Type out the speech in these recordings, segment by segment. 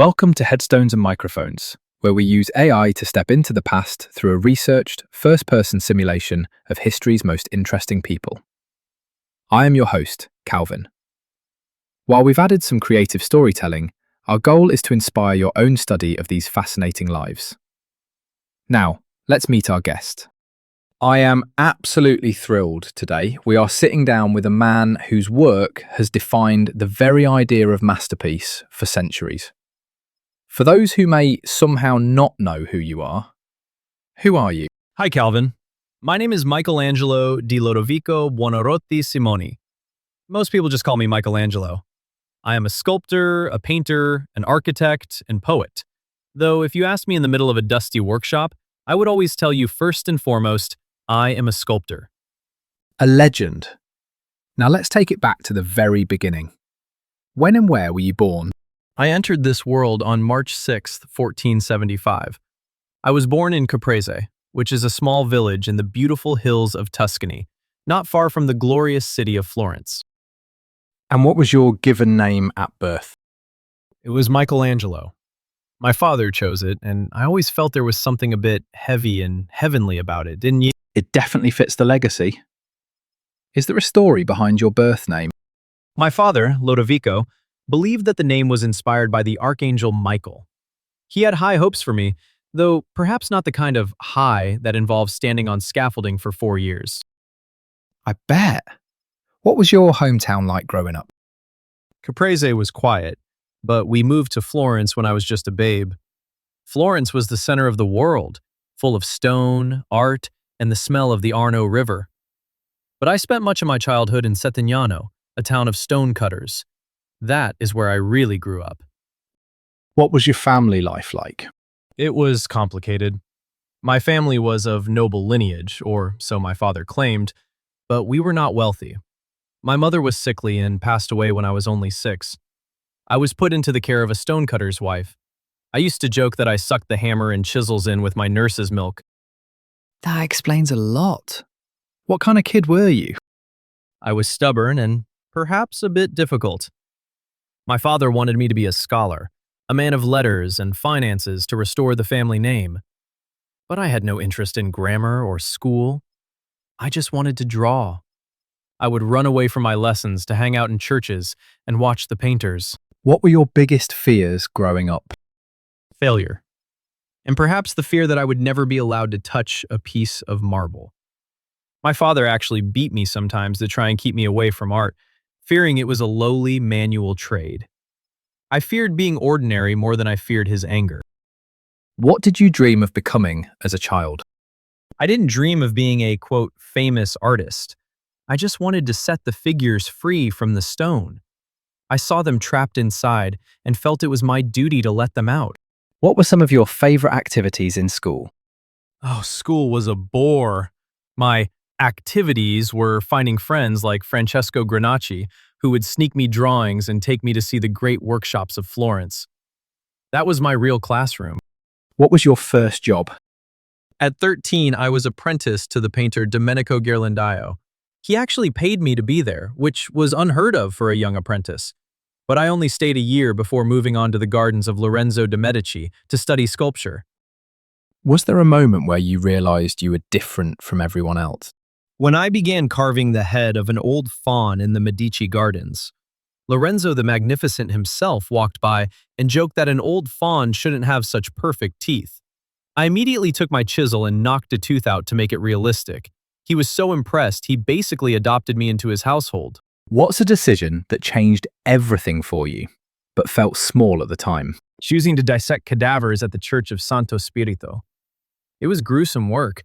Welcome to Headstones and Microphones, where we use AI to step into the past through a researched, first-person simulation of history's most interesting people. I am your host, Calvin. While we've added some creative storytelling, our goal is to inspire your own study of these fascinating lives. Now, let's meet our guest. I am absolutely thrilled today. We are sitting down with a man whose work has defined the very idea of masterpiece for centuries. For those who may somehow not know who you are you? Hi, Calvin. My name is Michelangelo di Lodovico Buonarroti Simoni. Most people just call me Michelangelo. I am a sculptor, a painter, an architect, and poet. Though if you asked me in the middle of a dusty workshop, I would always tell you first and foremost, I am a sculptor. A legend. Now let's take it back to the very beginning. When and where were you born? I entered this world on March 6, 1475. I was born in Caprese, which is a small village in the beautiful hills of Tuscany, not far from the glorious city of Florence. And what was your given name at birth? It was Michelangelo. My father chose it, and I always felt there was something a bit heavy and heavenly about it, didn't you? It definitely fits the legacy. Is there a story behind your birth name? My father, Lodovico, believed that the name was inspired by the archangel Michael. He had high hopes for me, though perhaps not the kind of high that involves standing on scaffolding for 4 years. I bet. What was your hometown like growing up? Caprese was quiet, but we moved to Florence when I was just a babe. Florence was the center of the world, full of stone, art, and the smell of the Arno River. But I spent much of my childhood in Settignano, a town of stonecutters. That is where I really grew up. What was your family life like? It was complicated. My family was of noble lineage, or so my father claimed, but we were not wealthy. My mother was sickly and passed away when I was only 6. I was put into the care of a stonecutter's wife. I used to joke that I sucked the hammer and chisels in with my nurse's milk. That explains a lot. What kind of kid were you? I was stubborn and perhaps a bit difficult. My father wanted me to be a scholar, a man of letters and finances to restore the family name. But I had no interest in grammar or school. I just wanted to draw. I would run away from my lessons to hang out in churches and watch the painters. What were your biggest fears growing up? Failure. And perhaps the fear that I would never be allowed to touch a piece of marble. My father actually beat me sometimes to try and keep me away from art, fearing it was a lowly manual trade. I feared being ordinary more than I feared his anger. What did you dream of becoming as a child? I didn't dream of being a, quote, famous artist. I just wanted to set the figures free from the stone. I saw them trapped inside and felt it was my duty to let them out. What were some of your favorite activities in school? Oh, school was a bore. My activities were finding friends like Francesco Granacci, who would sneak me drawings and take me to see the great workshops of Florence. That was my real classroom. What was your first job? At 13, I was apprenticed to the painter Domenico Ghirlandaio. He actually paid me to be there, which was unheard of for a young apprentice. But I only stayed a year before moving on to the gardens of Lorenzo de' Medici to study sculpture. Was there a moment where you realized you were different from everyone else? When I began carving the head of an old faun in the Medici gardens, Lorenzo the Magnificent himself walked by and joked that an old faun shouldn't have such perfect teeth. I immediately took my chisel and knocked a tooth out to make it realistic. He was so impressed, he basically adopted me into his household. What's a decision that changed everything for you, but felt small at the time? Choosing to dissect cadavers at the Church of Santo Spirito. It was gruesome work,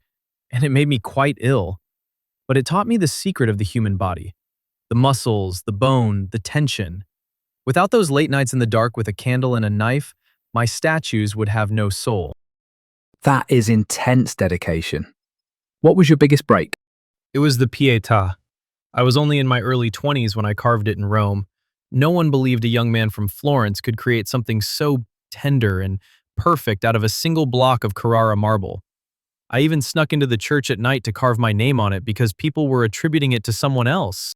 and it made me quite ill. But it taught me the secret of the human body. The muscles, the bone, the tension. Without those late nights in the dark with a candle and a knife, my statues would have no soul. That is intense dedication. What was your biggest break? It was the Pietà. I was only in my early 20s when I carved it in Rome. No one believed a young man from Florence could create something so tender and perfect out of a single block of Carrara marble. I even snuck into the church at night to carve my name on it because people were attributing it to someone else.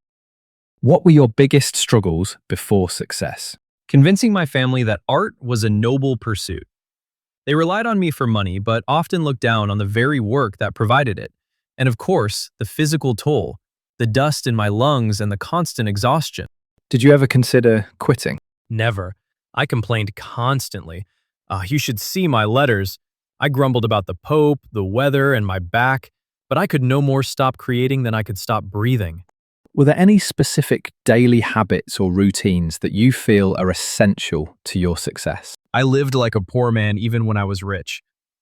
What were your biggest struggles before success? convincing my family that art was a noble pursuit. They relied on me for money, but often looked down on the very work that provided it. And of course, the physical toll, the dust in my lungs, and the constant exhaustion. Did you ever consider quitting? Never. I complained constantly. You should see my letters. I grumbled about the Pope, the weather, and my back, but I could no more stop creating than I could stop breathing. Were there any specific daily habits or routines that you feel are essential to your success? I lived like a poor man even when I was rich.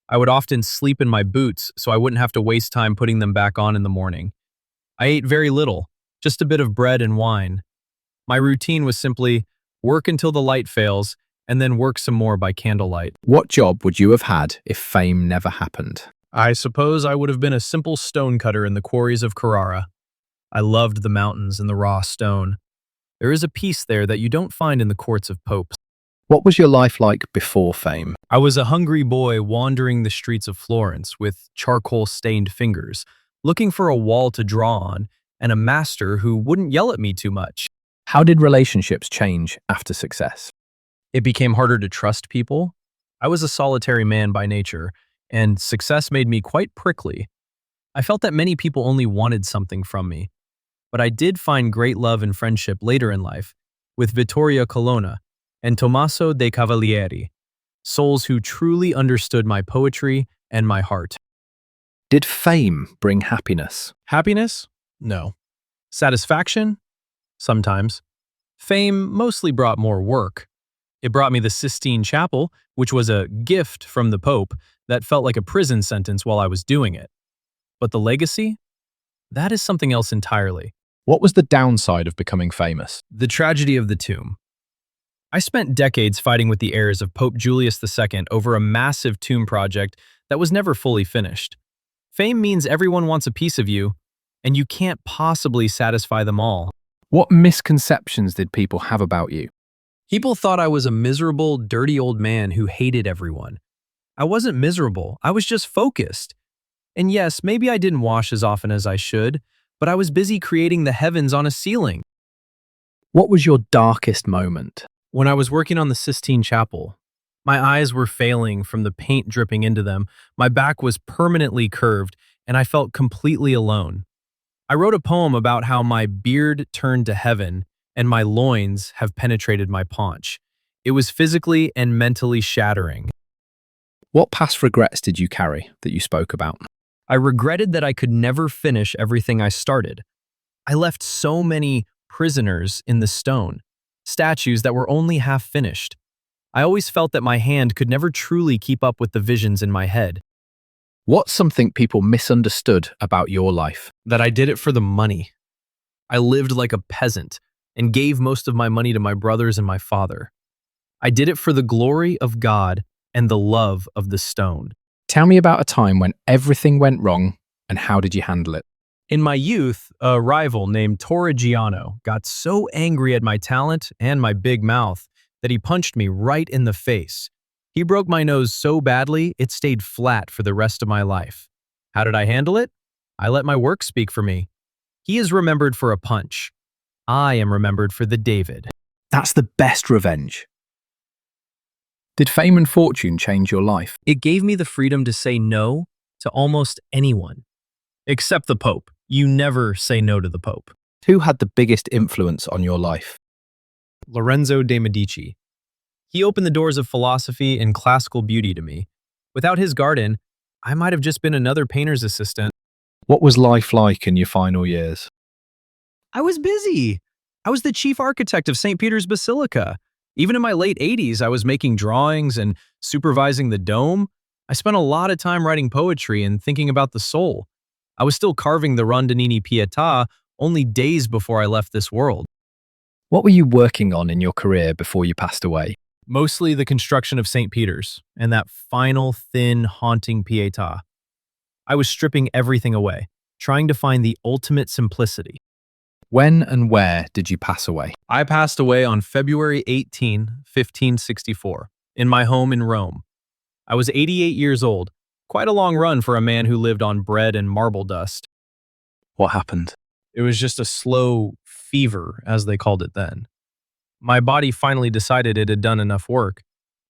I would often sleep in my boots so I wouldn't have to waste time putting them back on in the morning. I ate very little, just a bit of bread and wine. My routine was simply work until the light fails and then work some more by candlelight. What job would you have had if fame never happened? I suppose I would have been a simple stonecutter in the quarries of Carrara. I loved the mountains and the raw stone. There is a peace there that you don't find in the courts of popes. What was your life like before fame? I was a hungry boy wandering the streets of Florence with charcoal-stained fingers, looking for a wall to draw on and a master who wouldn't yell at me too much. How did relationships change after success? It became harder to trust people. I was a solitary man by nature, and success made me quite prickly. I felt that many people only wanted something from me. But I did find great love and friendship later in life with Vittoria Colonna and Tommaso de Cavalieri, souls who truly understood my poetry and my heart. Did fame bring happiness? Happiness? No. Satisfaction? Sometimes. Fame mostly brought more work. It brought me the Sistine Chapel, which was a gift from the Pope that felt like a prison sentence while I was doing it. But the legacy? That is something else entirely. What was the downside of becoming famous? The tragedy of the tomb. I spent decades fighting with the heirs of Pope Julius II over a massive tomb project that was never fully finished. Fame means everyone wants a piece of you, and you can't possibly satisfy them all. What misconceptions did people have about you? People thought I was a miserable, dirty old man who hated everyone. I wasn't miserable, I was just focused. And yes, maybe I didn't wash as often as I should, but I was busy creating the heavens on a ceiling. What was your darkest moment? When I was working on the Sistine Chapel, my eyes were failing from the paint dripping into them, my back was permanently curved, and I felt completely alone. I wrote a poem about how my beard turned to heaven and my loins have penetrated my paunch. It was physically and mentally shattering. What past regrets did you carry that you spoke about? I regretted that I could never finish everything I started. I left so many prisoners in the stone, statues that were only half finished. I always felt that my hand could never truly keep up with the visions in my head. What's something people misunderstood about your life? That I did it for the money. I lived like a peasant and gave most of my money to my brothers and my father. I did it for the glory of God and the love of the stone. Tell me about a time when everything went wrong and how did you handle it? In my youth, a rival named Torrigiano got so angry at my talent and my big mouth that he punched me right in the face. He broke my nose so badly, it stayed flat for the rest of my life. How did I handle it? I let my work speak for me. He is remembered for a punch. I am remembered for the David. That's the best revenge. Did fame and fortune change your life? It gave me the freedom to say no to almost anyone. Except the Pope. You never say no to the Pope. Who had the biggest influence on your life? Lorenzo de' Medici. He opened the doors of philosophy and classical beauty to me. Without his garden, I might have just been another painter's assistant. What was life like in your final years? I was busy. I was the chief architect of St. Peter's Basilica. Even in my late 80s, I was making drawings and supervising the dome. I spent a lot of time writing poetry and thinking about the soul. I was still carving the Rondinini Pietà only days before I left this world. What were you working on in your career before you passed away? Mostly the construction of St. Peter's and that final, thin, haunting Pietà. I was stripping everything away, trying to find the ultimate simplicity. When and where did you pass away? I passed away on February 18, 1564, in my home in Rome. I was 88 years old, quite a long run for a man who lived on bread and marble dust. What happened? It was just a slow fever, as they called it then. My body finally decided it had done enough work.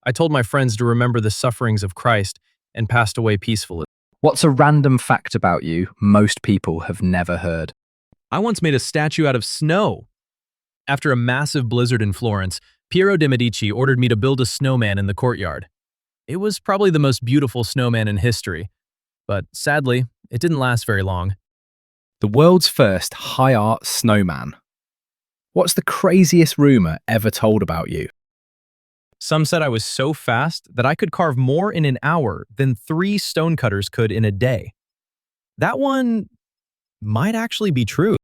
I told my friends to remember the sufferings of Christ and passed away peacefully. What's a random fact about you most people have never heard? I once made a statue out of snow. After a massive blizzard in Florence, Piero de' Medici ordered me to build a snowman in the courtyard. It was probably the most beautiful snowman in history, but sadly, it didn't last very long. The world's first high art snowman. What's the craziest rumor ever told about you? Some said I was so fast that I could carve more in an hour than 3 stonecutters could in a day. That one might actually be true.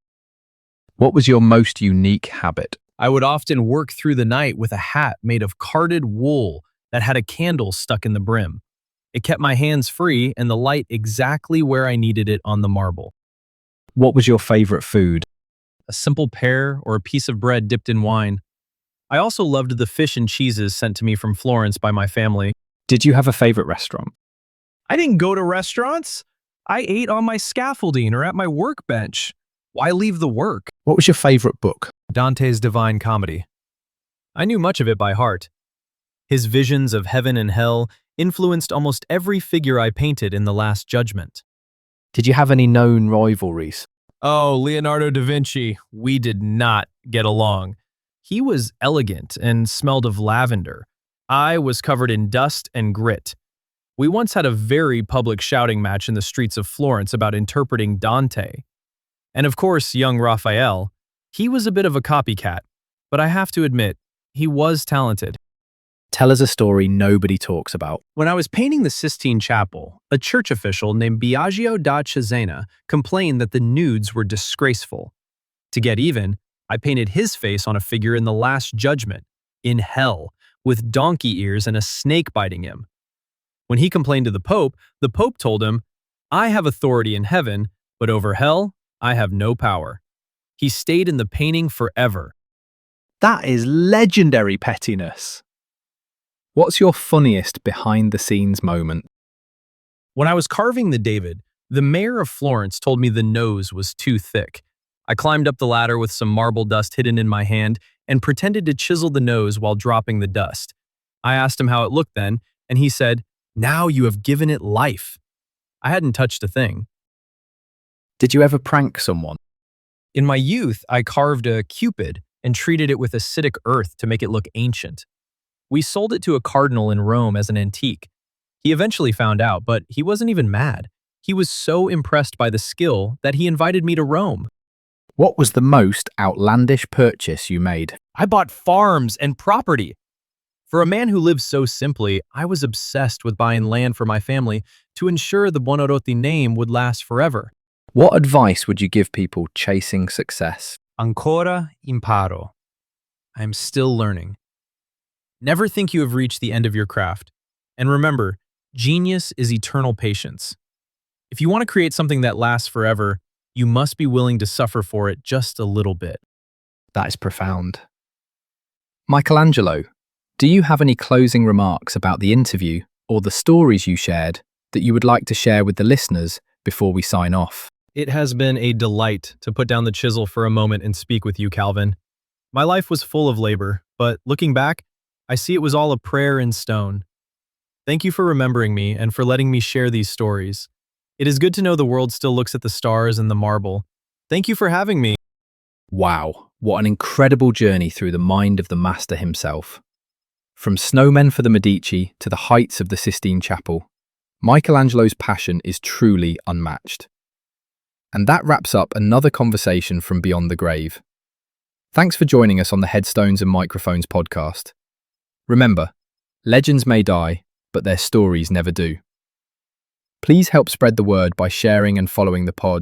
What was your most unique habit? I would often work through the night with a hat made of carded wool that had a candle stuck in the brim. It kept my hands free and the light exactly where I needed it on the marble. What was your favorite food? A simple pear or a piece of bread dipped in wine. I also loved the fish and cheeses sent to me from Florence by my family. Did you have a favorite restaurant? I didn't go to restaurants. I ate on my scaffolding or at my workbench. Why leave the work? What was your favorite book? Dante's Divine Comedy. I knew much of it by heart. His visions of heaven and hell influenced almost every figure I painted in The Last Judgment. Did you have any known rivalries? Oh, Leonardo da Vinci. We did not get along. He was elegant and smelled of lavender. I was covered in dust and grit. We once had a very public shouting match in the streets of Florence about interpreting Dante. And of course, young Raphael. He was a bit of a copycat, but I have to admit, he was talented. Tell us a story nobody talks about. When I was painting the Sistine Chapel, a church official named Biagio da Cesena complained that the nudes were disgraceful. To get even, I painted his face on a figure in the Last Judgment, in hell, with donkey ears and a snake biting him. When he complained to the Pope told him, "I have authority in heaven, but over hell, I have no power." He stayed in the painting forever. That is legendary pettiness. What's your funniest behind-the-scenes moment? When I was carving the David, the mayor of Florence told me the nose was too thick. I climbed up the ladder with some marble dust hidden in my hand and pretended to chisel the nose while dropping the dust. I asked him how it looked then, and he said, "Now you have given it life." I hadn't touched a thing. Did you ever prank someone? In my youth, I carved a Cupid and treated it with acidic earth to make it look ancient. We sold it to a cardinal in Rome as an antique. He eventually found out, but he wasn't even mad. He was so impressed by the skill that he invited me to Rome. What was the most outlandish purchase you made? I bought farms and property. For a man who lives so simply, I was obsessed with buying land for my family to ensure the Buonarroti name would last forever. What advice would you give people chasing success? Ancora imparo. I am still learning. Never think you have reached the end of your craft. And remember, genius is eternal patience. If you want to create something that lasts forever, you must be willing to suffer for it just a little bit. That is profound. Michelangelo, do you have any closing remarks about the interview or the stories you shared that you would like to share with the listeners before we sign off? It has been a delight to put down the chisel for a moment and speak with you, Calvin. My life was full of labor, but looking back, I see it was all a prayer in stone. Thank you for remembering me and for letting me share these stories. It is good to know the world still looks at the stars and the marble. Thank you for having me. Wow, what an incredible journey through the mind of the master himself. From snowmen for the Medici to the heights of the Sistine Chapel, Michelangelo's passion is truly unmatched. And that wraps up another conversation from Beyond the Grave. Thanks for joining us on the Headstones and Microphones podcast. Remember, legends may die, but their stories never do. Please help spread the word by sharing and following the pod